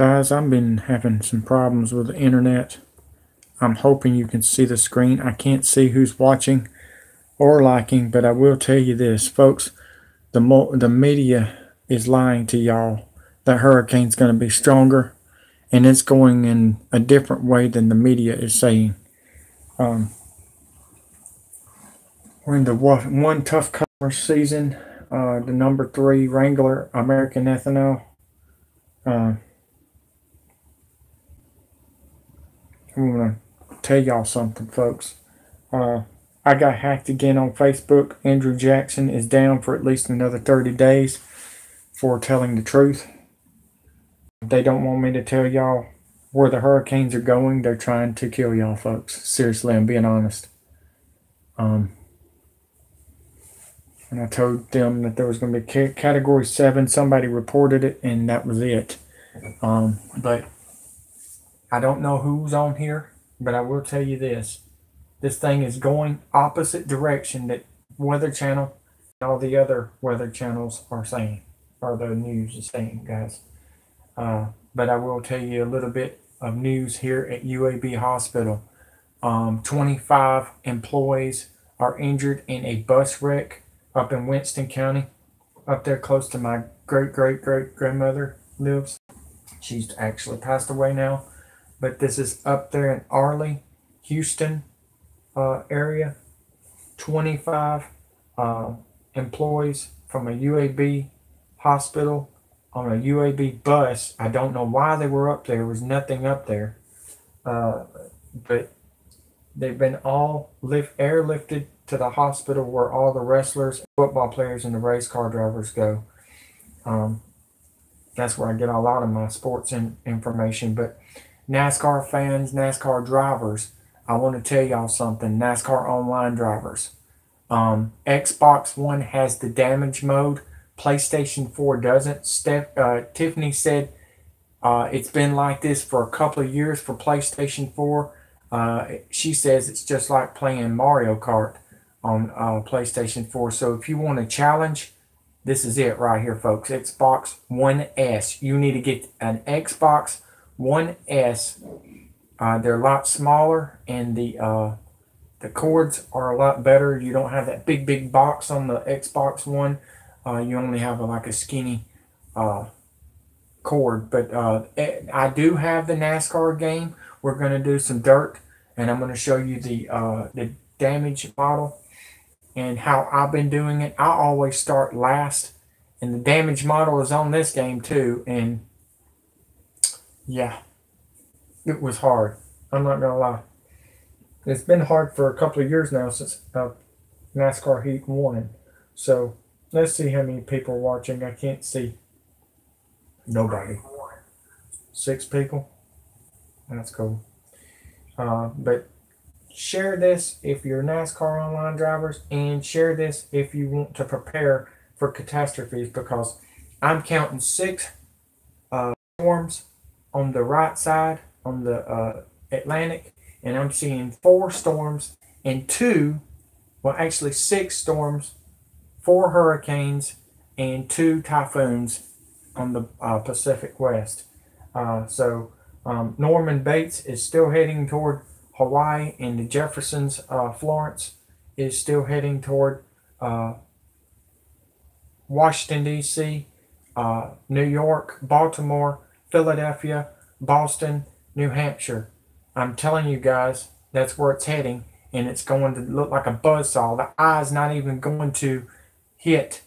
Guys, I've been having some problems with the internet. I'm hoping you can see the screen. I can't see who's watching or liking, but I will tell you this, folks. The media is lying to y'all. The hurricane's going to be stronger, and it's going in a different way than the media is saying. We're in the one tough customer season. The number 3 Wrangler American Ethanol. I'm going to tell y'all something, folks. I got hacked again on Facebook. Andrew Jackson is down for at least another 30 days for telling the truth. They don't want me to tell y'all where the hurricanes are going. They're trying to kill y'all, folks. Seriously, I'm being honest. And I told them that there was going to be Category 7. Somebody reported it, and that was it. But I don't know who's on here, but I will tell you this. This thing is going opposite direction that Weather Channel and all the other weather channels are saying, or the news is saying, guys. But I will tell you a little bit of news here at UAB Hospital. 25 employees are injured in a bus wreck up in Winston County, up there close to my great-great-great-grandmother lives. She's actually passed away now. But this is up there in Arley, Houston area. 25 employees from a UAB hospital on a UAB bus. I don't know why they were up there. There was nothing up there. But they've been all airlifted to the hospital where all the wrestlers, football players, and the race car drivers go. That's where I get a lot of my sports information. But NASCAR fans, NASCAR drivers, I want to tell y'all something. NASCAR online drivers. Xbox One has the damage mode. PlayStation 4 doesn't. Tiffany said it's been like this for a couple of years for PlayStation 4. She says it's just like playing Mario Kart on PlayStation 4. So if you want a challenge, this is it right here, folks. Xbox One S. You need to get an Xbox One S. They're a lot smaller, and the cords are a lot better. You don't have that big box on the Xbox One. You only have like a skinny cord. But I do have the NASCAR game. We're going to do some dirt, and I'm going to show you the damage model and how I've been doing it. I always start last, and the damage model is on this game too. And yeah, it was hard. I'm not gonna lie. It's been hard for a couple of years now since NASCAR Heat 1. So let's see how many people are watching. I can't see nobody. 6 people. That's cool. But share this if you're NASCAR online drivers, and share this if you want to prepare for catastrophes, because I'm counting 6 storms on the right side on the Atlantic, and I'm seeing 4 storms and 6 storms, 4 hurricanes, and 2 typhoons on the Pacific West. So Norman Bates is still heading toward Hawaii, and the Jefferson's Florence is still heading toward Washington, D.C., New York, Baltimore, Philadelphia, Boston, New Hampshire. I'm telling you guys, that's where it's heading, and it's going to look like a buzzsaw. The eye's not even going to hit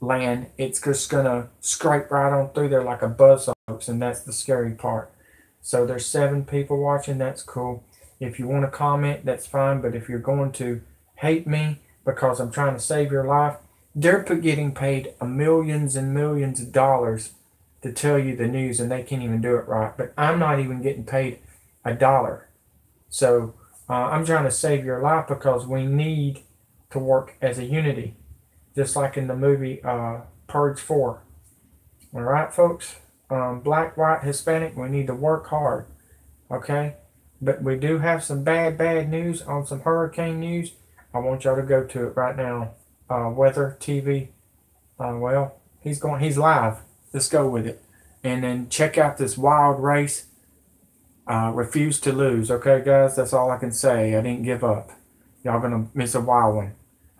land. It's just going to scrape right on through there like a buzzsaw, folks, and that's the scary part. So there's 7 people watching. That's cool. If you want to comment, that's fine, but if you're going to hate me because I'm trying to save your life, they're getting paid millions and millions of dollars to tell you the news, and they can't even do it right. But I'm not even getting paid $1. So I'm trying to save your life because we need to work as a unity, just like in the movie Purge 4. All right, folks? Black, white, Hispanic, we need to work hard. Okay? But we do have some bad news on some hurricane news. I want y'all to go to it right now. Weather TV. Well, he's live. Let's go with it. And then check out this wild race. Refuse to lose. Okay, guys, that's all I can say. I didn't give up. Y'all gonna miss a wild one.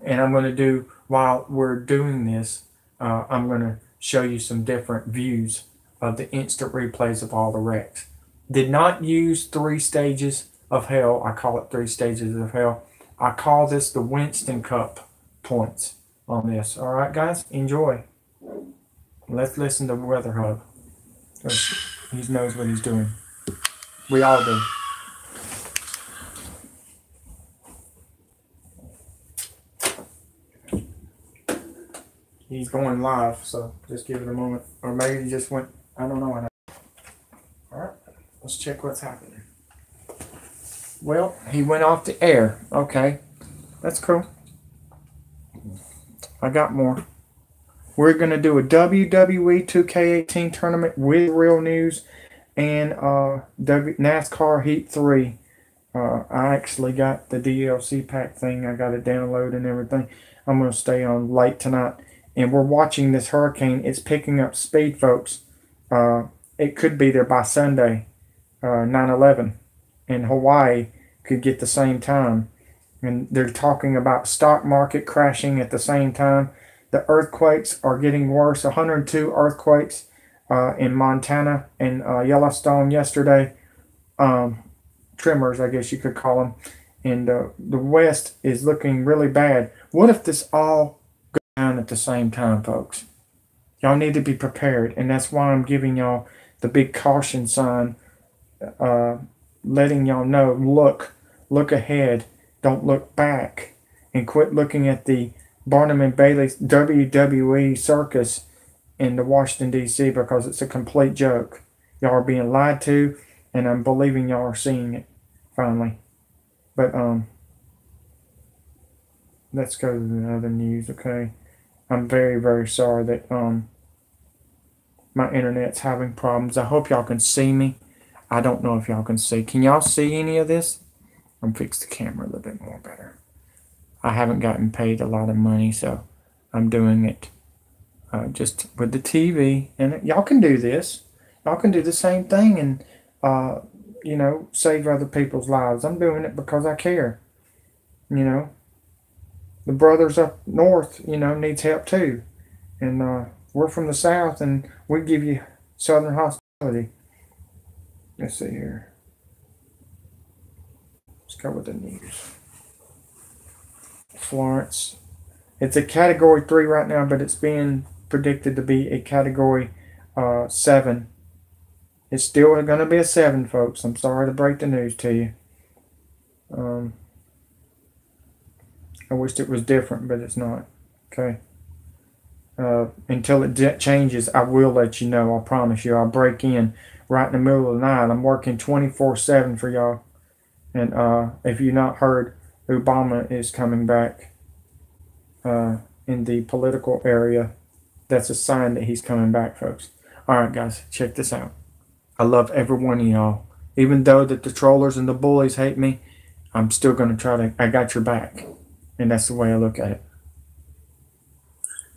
And I'm gonna do, while we're doing this, I'm gonna show you some different views of the instant replays of all the wrecks. Did not use 3 stages of hell. I call it 3 stages of hell. I call this the Winston Cup points on this. All right, guys, enjoy. Let's listen to Weather Hub. He knows what he's doing. We all do. He's going live, so just give it a moment. Or maybe he just went, I don't know. Alright, let's check what's happening. Well, he went off the air. Okay, that's cool. I got more. We're going to do a WWE 2K18 tournament with real news and NASCAR Heat 3. I actually got the DLC pack thing. I got it downloaded and everything. I'm going to stay on late tonight. And we're watching this hurricane. It's picking up speed, folks. It could be there by Sunday, 9/11. And Hawaii could get the same time. And they're talking about stock market crashing at the same time. The earthquakes are getting worse. 102 earthquakes in Montana and Yellowstone yesterday. Tremors, I guess you could call them. And the West is looking really bad. What if this all goes down at the same time, folks? Y'all need to be prepared. And that's why I'm giving y'all the big caution sign, letting y'all know, look ahead. Don't look back. And quit looking at the Barnum and Bailey's WWE circus in the Washington, D.C. because it's a complete joke. Y'all are being lied to, and I'm believing y'all are seeing it, finally. But, let's go to the other news, okay? I'm very, very sorry that, my internet's having problems. I hope y'all can see me. I don't know if y'all can see. Can y'all see any of this? I'm fix the camera a little bit more better. I haven't gotten paid a lot of money, so I'm doing it just with the TV. And y'all can do this. Y'all can do the same thing and, you know, save other people's lives. I'm doing it because I care. You know, the brothers up north, you know, needs help too. And we're from the south, and we give you southern hospitality. Let's see here. Let's go with the news. Florence. It's a category 3 right now, but it's being predicted to be a category 7. It's still going to be a 7, folks. I'm sorry to break the news to you. I wished it was different, but it's not. Okay. Until it changes, I will let you know. I promise you. I'll break in right in the middle of the night. I'm working 24/7 for y'all. And if you've not heard, Obama is coming back in the political area. That's a sign that he's coming back, folks. All right, guys, check this out. I love every one of y'all. Even though that the trollers and the bullies hate me, I'm still going to try to, I got your back. And that's the way I look at it.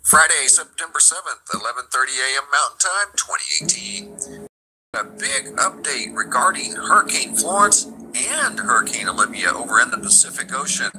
Friday, September 7th, 11:30 a.m. Mountain Time, 2018. A big update regarding Hurricane Florence and Hurricane Olivia over in the Pacific Ocean.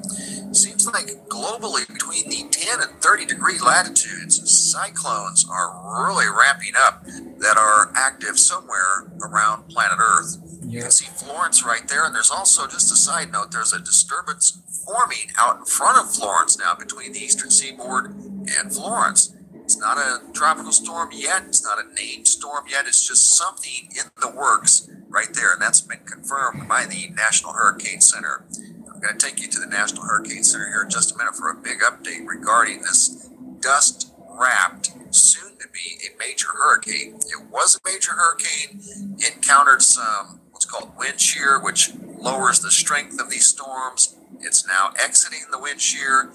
Seems like globally between the 10 and 30 degree latitudes, cyclones are really ramping up that are active somewhere around planet Earth. You can see Florence right there, and there's also, just a side note, there's a disturbance forming out in front of Florence now between the eastern seaboard and Florence. It's not a tropical storm yet. It's not a named storm yet. It's just something in the works right there, and that's been confirmed by the National Hurricane Center. I'm going to take you to the National Hurricane Center here in just a minute for a big update regarding this dust-wrapped, soon-to-be a major hurricane. It was a major hurricane. It encountered some what's called wind shear, which lowers the strength of these storms. It's now exiting the wind shear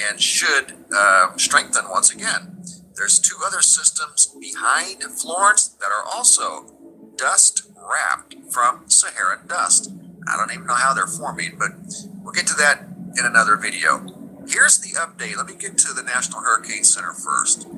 and should strengthen once again. There's 2 other systems behind Florence that are also dust-wrapped from Saharan dust. I don't even know how they're forming, but we'll get to that in another video. Here's the update. Let me get to the National Hurricane Center first.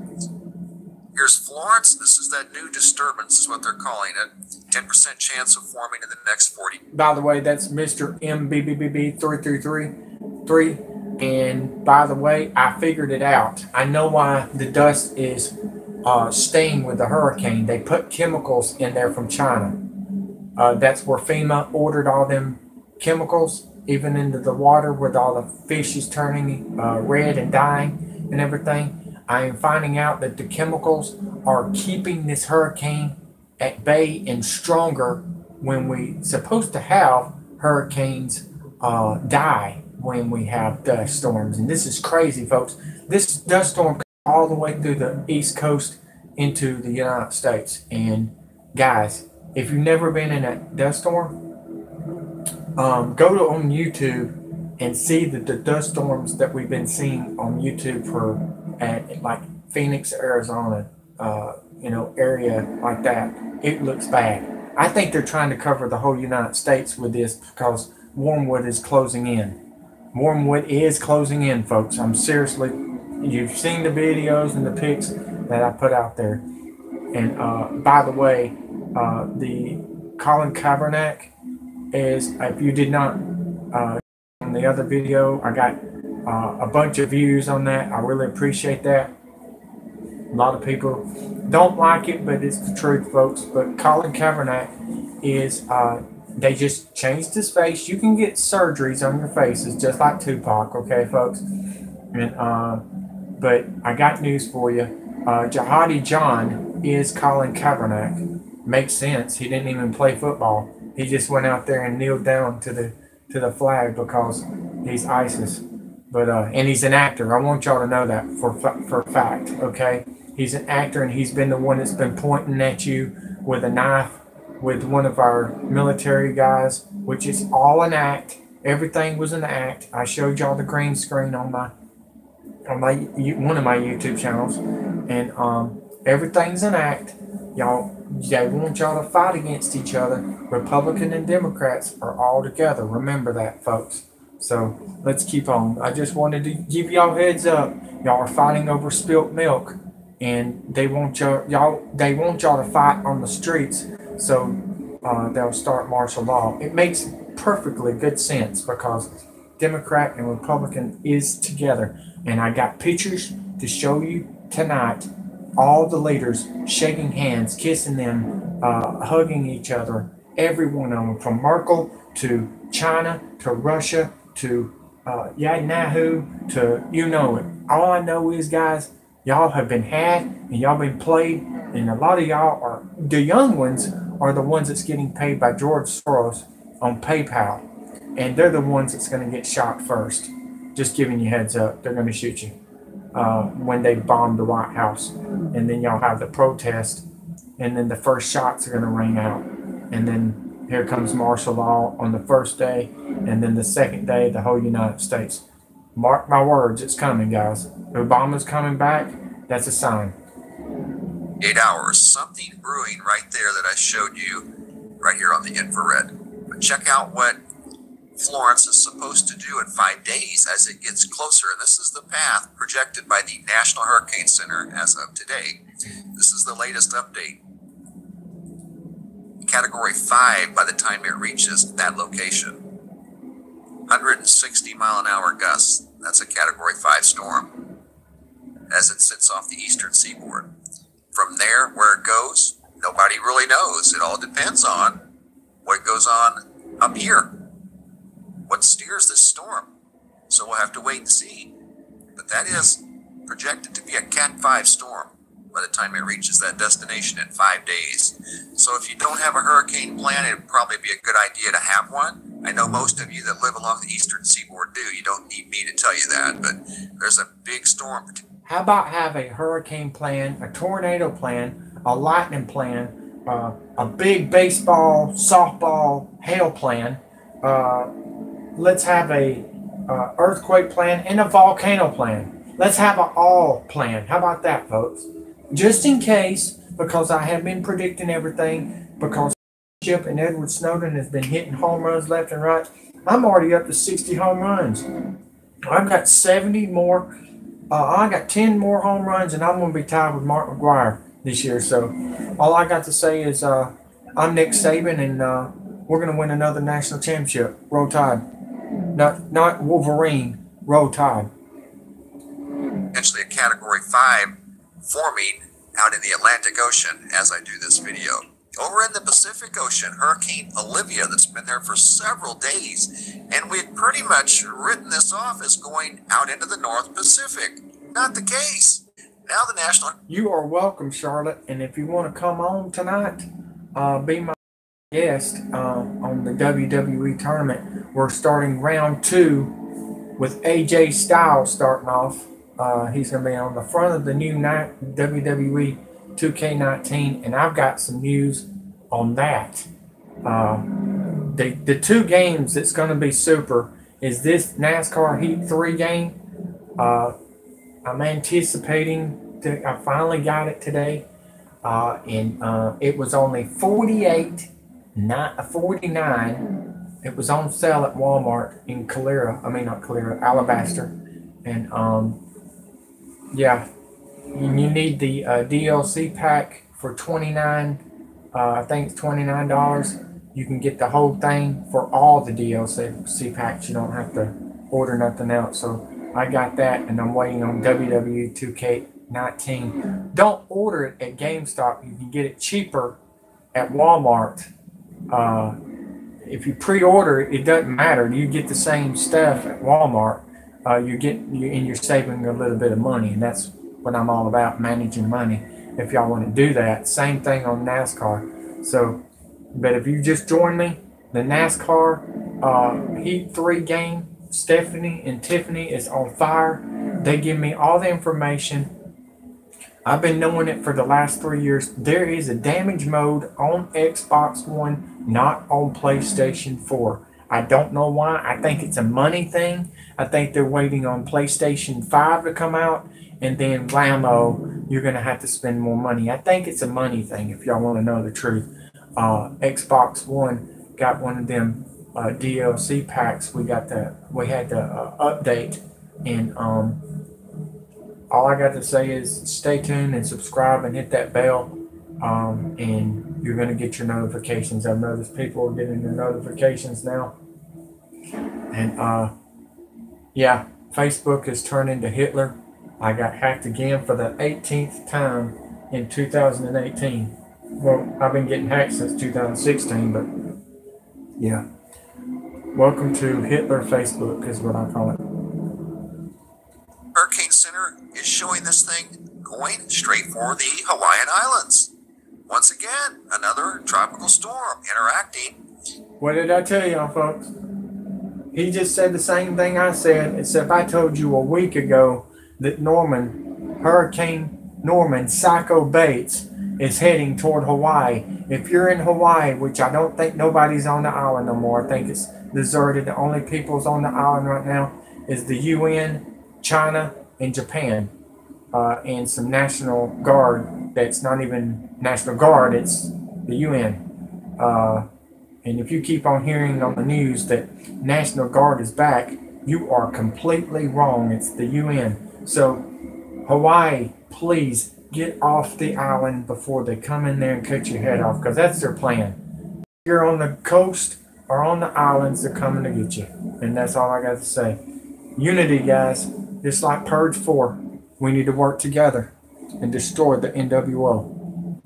Here's here's Florence. This is that new disturbance, is what they're calling it. 10% chance of forming in the next 40. By the way, that's Mr. MBBBB3333. And by the way, I figured it out. I know why the dust is staying with the hurricane. They put chemicals in there from China. That's where FEMA ordered all them chemicals, even into the water where all the fish is turning red and dying and everything. I am finding out that the chemicals are keeping this hurricane at bay and stronger when we supposed to have hurricanes die when we have dust storms. And this is crazy, folks. This dust storm comes all the way through the East Coast into the United States. And guys, if you've never been in a dust storm, go on YouTube and see the dust storms that we've been seeing on YouTube for at like Phoenix, Arizona, area like that. It looks bad. I think they're trying to cover the whole United States with this because Wormwood is closing in. Wormwood is closing in, folks. I'm seriously, you've seen the videos and the pics that I put out there. And by the way, the Colin Kaepernick is, if you did not on the other video, I got a bunch of views on that. I really appreciate that. A lot of people don't like it, but it's the truth, folks. But Colin Kaepernick is, they just changed his face. You can get surgeries on your faces just like Tupac, okay, folks? And but I got news for you. Jihadi John is Colin Kaepernick. Makes sense. He didn't even play football. He just went out there and kneeled down to the flag because he's ISIS. But and he's an actor. I want y'all to know that for a fact, okay? He's an actor, and he's been the one that's been pointing at you with a knife with one of our military guys, which is all an act. Everything was an act. I showed y'all the green screen on one of my YouTube channels, and everything's an act. They want y'all to fight against each other. Republican and Democrats are all together. Remember that, folks. So let's keep on. I just wanted to give y'all heads up. Y'all are fighting over spilt milk, and they want y'all to fight on the streets. So they'll start martial law. It makes perfectly good sense because Democrat and Republican is together. And I got pictures to show you tonight. All the leaders shaking hands, kissing them, hugging each other. Every one of them, from Merkel to China to Russia to Netanyahu to you know it. All I know is, guys, y'all have been had and y'all been played. And a lot of y'all are, the young ones are the ones that's getting paid by George Soros on PayPal. And they're the ones that's going to get shot first. Just giving you heads up, they're going to shoot you when they bomb the White House. And then y'all have the protest. And then the first shots are going to ring out. And then here comes martial law on the first day. And then the second day, the whole United States. Mark my words, it's coming, guys. Obama's coming back. That's a sign. 8 hours, something brewing right there that I showed you right here on the infrared. But check out what Florence is supposed to do in 5 days as it gets closer. And this is the path projected by the National Hurricane Center as of today. This is the latest update. Category 5 by the time it reaches that location. 160 mile an hour gusts. That's a Category 5 storm as it sits off the eastern seaboard. From there, where it goes, nobody really knows. It all depends on what goes on up here. What steers this storm? So we'll have to wait and see. But that is projected to be a Cat 5 storm by the time it reaches that destination in 5 days. So if you don't have a hurricane plan, it would probably be a good idea to have one. I know most of you that live along the eastern seaboard do. You don't need me to tell you that, but there's a big storm. How about have a hurricane plan, a tornado plan, a lightning plan, a big baseball, softball, hail plan. Let's have a earthquake plan and a volcano plan. Let's have an all plan. How about that, folks? Just in case, because I have been predicting everything, because Chip and Edward Snowden has been hitting home runs left and right. I'm already up to 60 home runs. I've got 70 more. I got 10 more home runs, and I'm going to be tied with Mark McGwire. this year. So all I got to say is I'm Nick Saban, and we're going to win another national championship. Roll Tide. Not Wolverine. Roll Tide. Potentially a Category 5 forming out in the Atlantic Ocean as I do this video. Over in the Pacific Ocean, Hurricane Olivia that's been there for several days, and we'd pretty much written this off as going out into the North Pacific. Not the case. Now the national... You are welcome, Charlotte, and if you want to come on tonight, be my guest on the WWE tournament. We're starting round 2 with AJ Styles starting off. He's going to be on the front of the new WWE 2K19, and I've got some news on that. The 2 games that's going to be super is this NASCAR Heat 3 game. I'm anticipating I finally got it today, and it was only $49. It was on sale at Walmart in Alabaster, and yeah, you need the DLC pack for $29. I think it's $29. You can get the whole thing for all the DLC packs. You don't have to order nothing else. So I got that, and I'm waiting on WWE 2K19. Don't order it at GameStop. You can get it cheaper at Walmart. If you pre-order it, it doesn't matter. You get the same stuff at Walmart. And you're saving a little bit of money, and that's what I'm all about, managing money. If y'all want to do that, same thing on NASCAR. So, but if you just join me, the NASCAR Heat 3 game, Stephanie and Tiffany is on fire. They give me all the information. I've been knowing it for the last 3 years. There is a damage mode on Xbox One, not on PlayStation 4. I don't know why. I think it's a money thing. I think they're waiting on PlayStation 5 to come out, and then whammo, you're going to have to spend more money. I think it's a money thing, if y'all want to know the truth. Xbox One got one of them DLC packs. We had the update, and all I got to say is stay tuned and subscribe and hit that bell, and you're going to get your notifications. I've noticed people are getting their notifications now, and yeah, Facebook has turned into Hitler. I got hacked again for the 18th time in 2018. Well, I've been getting hacked since 2016, but yeah. Welcome to Hitler Facebook is what I call it. Hurricane Center is showing this thing going straight for the Hawaiian Islands. Once again, another tropical storm interacting. What did I tell y'all, folks? He just said the same thing I said, except I told you a week ago that Hurricane Norman Psycho Bates is heading toward Hawaii. If you're in Hawaii, which I don't think nobody's on the island no more, I think it's deserted. The only people's on the island right now is the UN, China, and Japan, and some National Guard. That's not even National Guard, it's the UN. And if you keep on hearing on the news that National Guard is back, you are completely wrong. It's the UN. So Hawaii, please get off the island before they come in there and cut your head off, because that's their plan. If you're on the coast or on the islands, they're coming to get you. And that's all I got to say. Unity, guys. Just like Purge 4, we need to work together and destroy the NWO.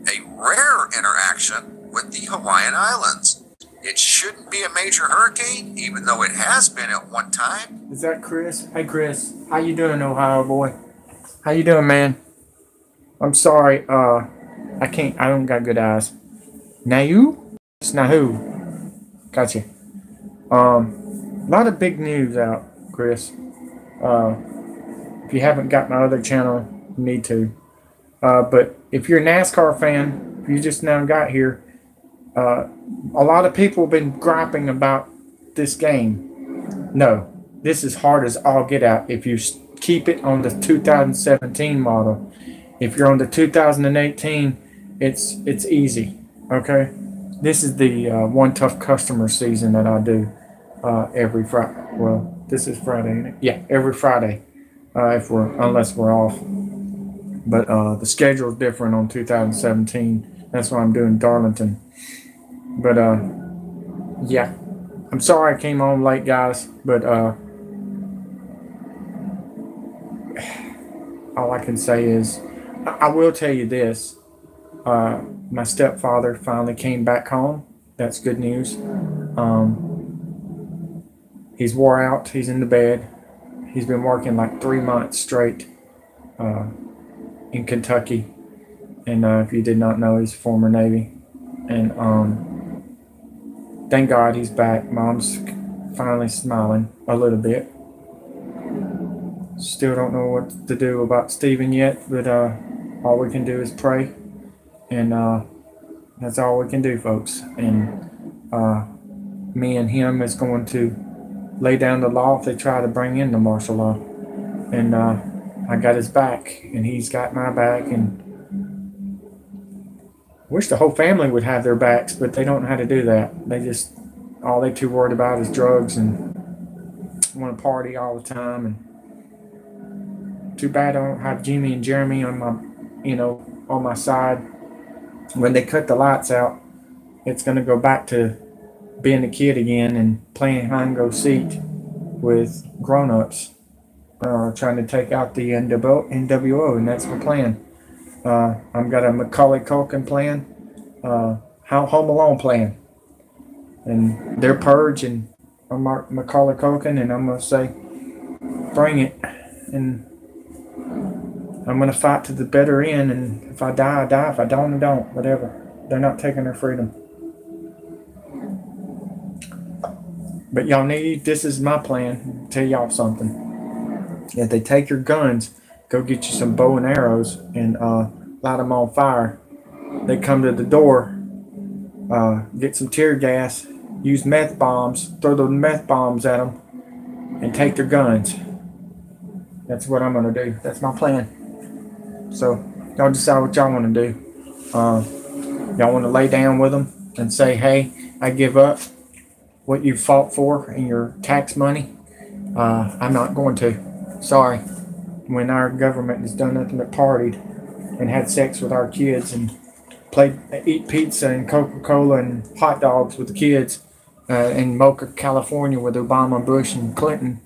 A rare interaction with the Hawaiian Islands. It shouldn't be a major hurricane, even though it has been at one time. Is that Chris? Hey, Chris. How you doing, Ohio boy? How you doing, man? I'm sorry. I don't got good eyes. Nahu? It's Nahu. Gotcha. A lot of big news out, Chris. If you haven't got my other channel, you need to. But if you're a NASCAR fan, if you just now got here, a lot of people have been griping about this game. No, this is hard as all get out if you keep it on the 2017 model. If you're on the 2018, it's easy. Okay, this is the one tough customer season that I do every Friday. Well, this is Friday, ain't it? Yeah, every Friday, unless we're off. But the schedule is different on 2017. That's why I'm doing Darlington. But yeah, I'm sorry I came on late, guys. But all I can say is, I will tell you this. My stepfather finally came back home. That's good news. He's wore out. He's in the bed. He's been working like 3 months straight in Kentucky. And if you did not know, he's former Navy. And thank God he's back. Mom's finally smiling a little bit. Still don't know what to do about Stephen yet, but all we can do is pray. And that's all we can do, folks. And me and him is going to lay down the law if they try to bring in the martial law. And I got his back, and he's got my back. And I wish the whole family would have their backs, but they don't know how to do that. They just, all they too worried about is drugs and want to party all the time. And too bad I don't have Jimmy and Jeremy on my, on my side. When they cut the lights out, it's going to go back to being a kid again and playing hide and go seek with grown-ups, trying to take out the NWO, and that's my plan. I've got a Macaulay Culkin plan, Home Alone plan, and they're Purge, and I'm Macaulay Culkin, and I'm gonna say, bring it, and I'm gonna fight to the bitter end, and if I die, I die. If I don't, I don't. Whatever. They're not taking their freedom. But y'all this is my plan. I'll tell y'all something. If they take your guns, go get you some bow and arrows and light them on fire. They come to the door, get some tear gas, use meth bombs, throw the meth bombs at them, and take their guns. That's what I'm going to do. That's my plan. So y'all decide what y'all want to do. Y'all want to lay down with them and say, hey, I give up what you fought for in your tax money? I'm not going to. Sorry. When our government has done nothing but partied and had sex with our kids and eat pizza and Coca-Cola and hot dogs with the kids in Mocha, California with Obama, Bush, and Clinton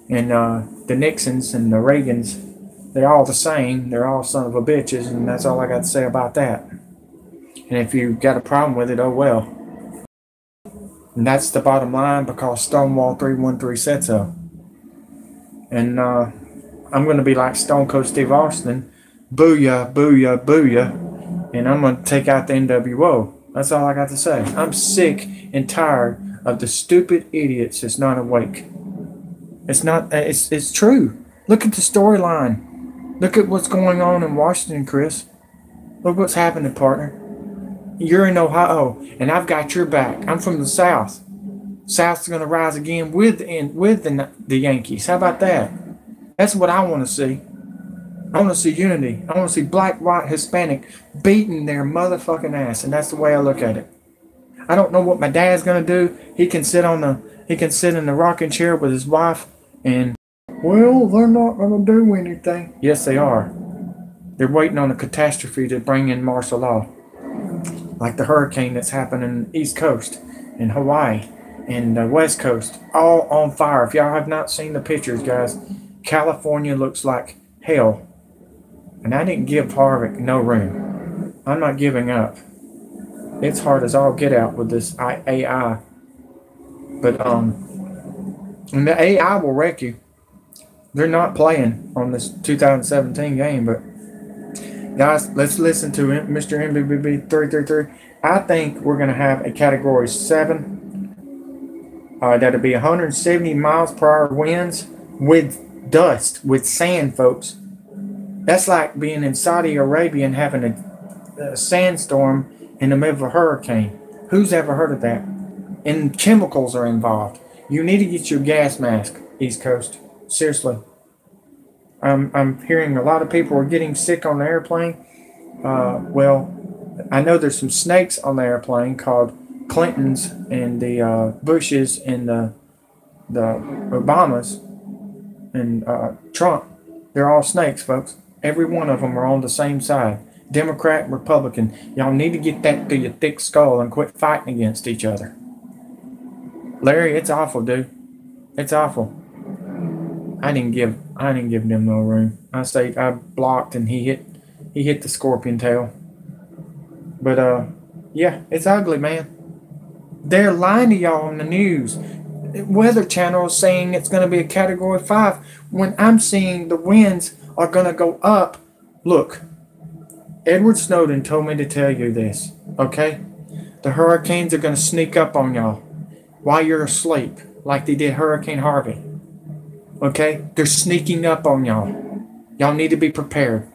and the Nixons and the Reagans, they're all the same. They're all son of a bitches, and that's all I got to say about that. And if you've got a problem with it, oh well. And that's the bottom line, because Stonewall 313 said so. And I'm going to be like Stone Cold Steve Austin, booyah, booyah, booyah, and I'm going to take out the NWO. That's all I got to say. I'm sick and tired of the stupid idiots that's not awake. It's true. Look at the storyline. Look at what's going on in Washington, Chris. Look what's happening, partner. You're in Ohio, and I've got your back. I'm from the South. South's going to rise again with the Yankees. How about that? That's what I want to see. I want to see unity. I want to see black, white, Hispanic beating their motherfucking ass, and that's the way I look at it. I don't know what my dad's going to do. He can sit in the rocking chair with his wife, and well, they're not going to do anything. Yes, they are. They're waiting on a catastrophe to bring in martial law. Like the hurricane that's happening in the East Coast, in Hawaii, and the West Coast, all on fire. If y'all have not seen the pictures, guys, California looks like hell. And I didn't give Harvick no room. I'm not giving up. It's hard as all get out with this AI. But and the AI will wreck you. They're not playing on this 2017 game, but guys, let's listen to Mr. MBBB 333. I think we're going to have a Category 7. That'll be 170 miles per hour winds with dust, with sand, folks. That's like being in Saudi Arabia and having a sandstorm in the middle of a hurricane. Who's ever heard of that? And chemicals are involved. You need to get your gas mask, East Coast. Seriously. I'm hearing a lot of people are getting sick on the airplane. Well, I know there's some snakes on the airplane called Clintons and the Bushes and the Obamas and Trump. They're all snakes, folks. Every one of them are on the same side. Democrat, Republican. Y'all need to get that through your thick skull and quit fighting against each other. Larry, it's awful, dude. It's awful. I didn't give them no room. I blocked and he hit the scorpion tail. But yeah, it's ugly, man. They're lying to y'all on the news. Weather Channel is saying it's going to be a Category 5 when I'm seeing the winds are going to go up. Look, Edward Snowden told me to tell you this, okay? The hurricanes are going to sneak up on y'all while you're asleep, like they did Hurricane Harvey. Okay? They're sneaking up on y'all. Y'all need to be prepared.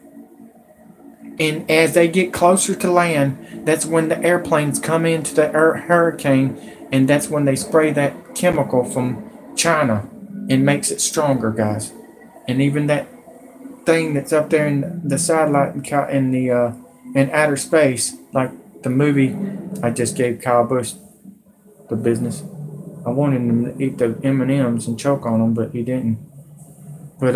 And as they get closer to land, that's when the airplanes come into the hurricane, and that's when they spray that chemical from China and makes it stronger, guys. And even that thing that's up there in the satellite in outer space, like the movie I just gave Kyle Busch the business. I wanted him to eat the M&Ms and choke on them, but he didn't. But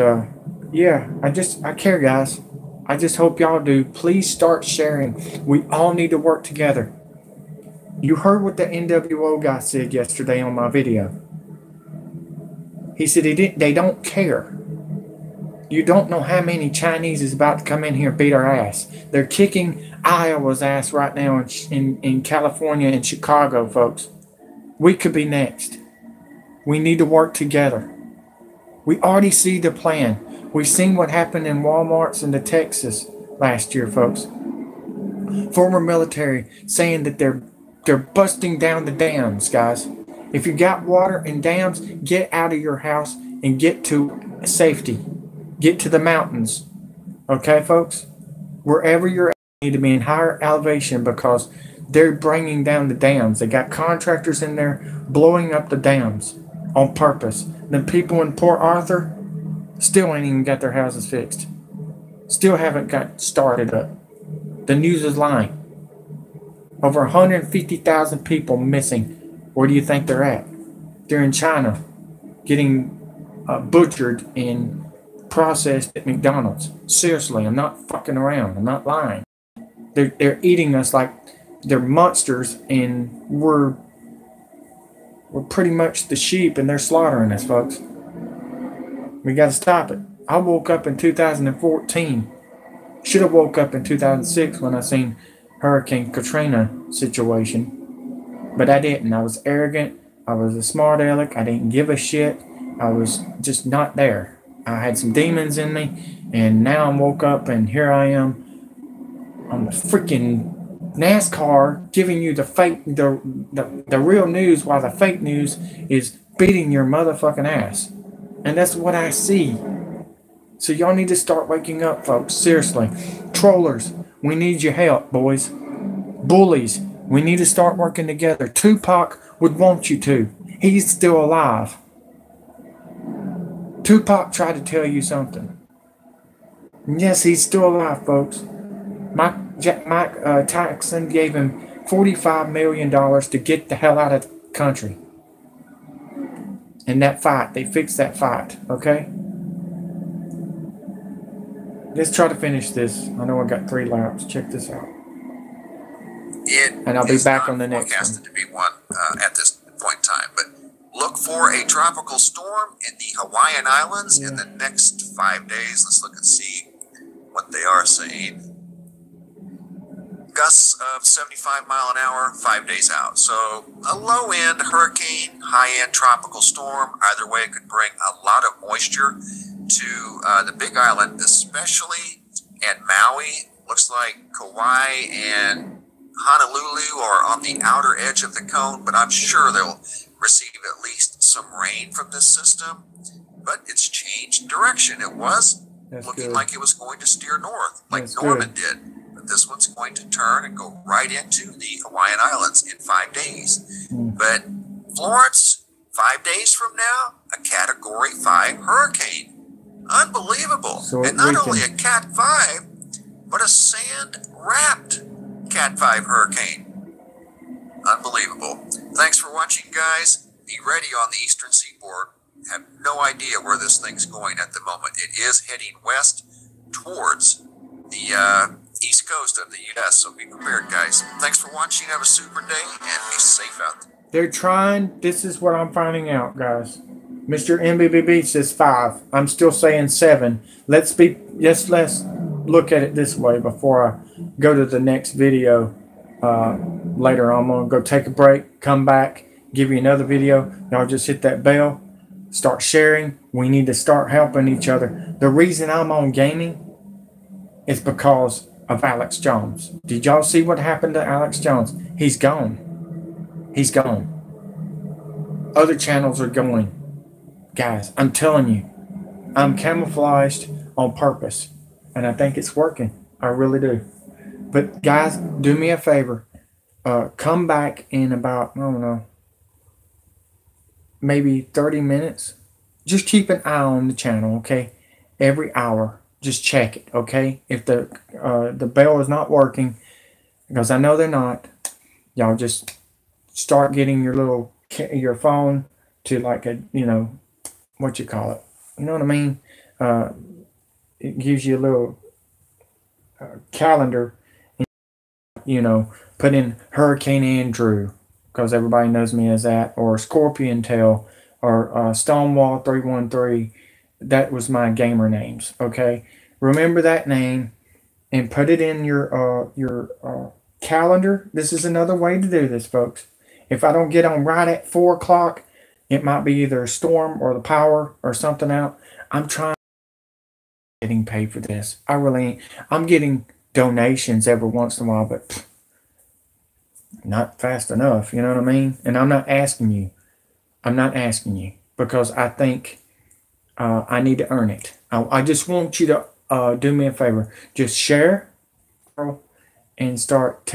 yeah, I care, guys. I just hope y'all do. Please start sharing. We all need to work together. You heard what the NWO guy said yesterday on my video. He said they don't care. You don't know how many Chinese is about to come in here and beat our ass. They're kicking Iowa's ass right now in California and Chicago, folks. We could be next. We need to work together. We already see the plan. We've seen what happened in Walmarts in Texas last year, folks. Former military saying that they're busting down the dams, guys. If you got water and dams, get out of your house and get to safety. Get to the mountains. Okay, folks? Wherever you're at, you need to be in higher elevation because they're bringing down the dams. They got contractors in there blowing up the dams on purpose. The people in Port Arthur still ain't even got their houses fixed. Still haven't got started up. The news is lying. Over 150,000 people missing. Where do you think they're at? They're in China getting butchered and processed at McDonald's. Seriously, I'm not fucking around. I'm not lying. They're eating us like they're monsters, and we're pretty much the sheep, and they're slaughtering us, folks. We got to stop it. I woke up in 2014. Should have woke up in 2006 when I seen Hurricane Katrina situation. But I didn't. I was arrogant. I was a smart aleck. I didn't give a shit. I was just not there. I had some demons in me. And now I'm woke up and here I am on the freaking NASCAR giving you the real news while the fake news is beating your motherfucking ass. And that's what I see. So y'all need to start waking up, folks. Seriously. Trollers, we need your help, boys. Bullies, we need to start working together. Tupac would want you to. He's still alive. Tupac tried to tell you something. Yes, he's still alive, folks. Mike Tyson gave him $45 million to get the hell out of the country. In that fight, they fixed that fight, okay? Let's try to finish this. I know I got 3 laps. Check this out. And I'll be back on the next one. Forecasted to be one at this point in time, but look for a tropical storm in the Hawaiian Islands in the next 5 days. Let's look and see what they are saying. Gusts of 75 mile an hour, 5 days out. So a low-end hurricane, high-end tropical storm. Either way, it could bring a lot of moisture to the Big Island, especially at Maui. Looks like Kauai and Honolulu are on the outer edge of the cone, but I'm sure they'll receive at least some rain from this system. But it's changed direction. It was looking like it was going to steer north, like Norman did. But this one's going to turn and go right into the Hawaiian Islands in 5 days. But Florence, 5 days from now, a Category 5 hurricane. Unbelievable. And not only a Cat 5, but a sand-wrapped Cat 5 hurricane. Unbelievable. Thanks for watching, guys. Be ready on the eastern seaboard. Have no idea where this thing's going at the moment. It is heading west towards the east coast of the U.S. So be prepared, guys. Thanks for watching. Have a super day and be safe out there. They're trying. This is what I'm finding out, guys. Mr. MBBB says 5. I'm still saying 7. Let's look at it this way before I go to the next video. Later I'm going to go take a break, come back, give you another video. Y'all just hit that bell, start sharing. We need to start helping each other. The reason I'm on gaming is because of Alex Jones. Did y'all see what happened to Alex Jones? He's gone. He's gone. Other channels are going. Guys, I'm telling you, I'm camouflaged on purpose. And I think it's working. I really do. But guys, do me a favor. Come back in about, I don't know, maybe 30 minutes. Just keep an eye on the channel, okay? Every hour. Just check it, okay? If the bell is not working, because I know they're not, y'all just start getting your phone to like a, what you call it. You know what I mean? It gives you a little calendar. Put in Hurricane Andrew, because everybody knows me as that, or Scorpion Tail, or Stonewall 313. That was my gamer names, okay? Remember that name and put it in your calendar. This is another way to do this, folks. If I don't get on right at 4 o'clock, it might be either a storm or the power or something out. I'm trying getting paid for this. I really ain't. I'm getting donations every once in a while, but not fast enough. You know what I mean? And I'm not asking you. I'm not asking you because I think I need to earn it. I just want you to do me a favor. Just share and start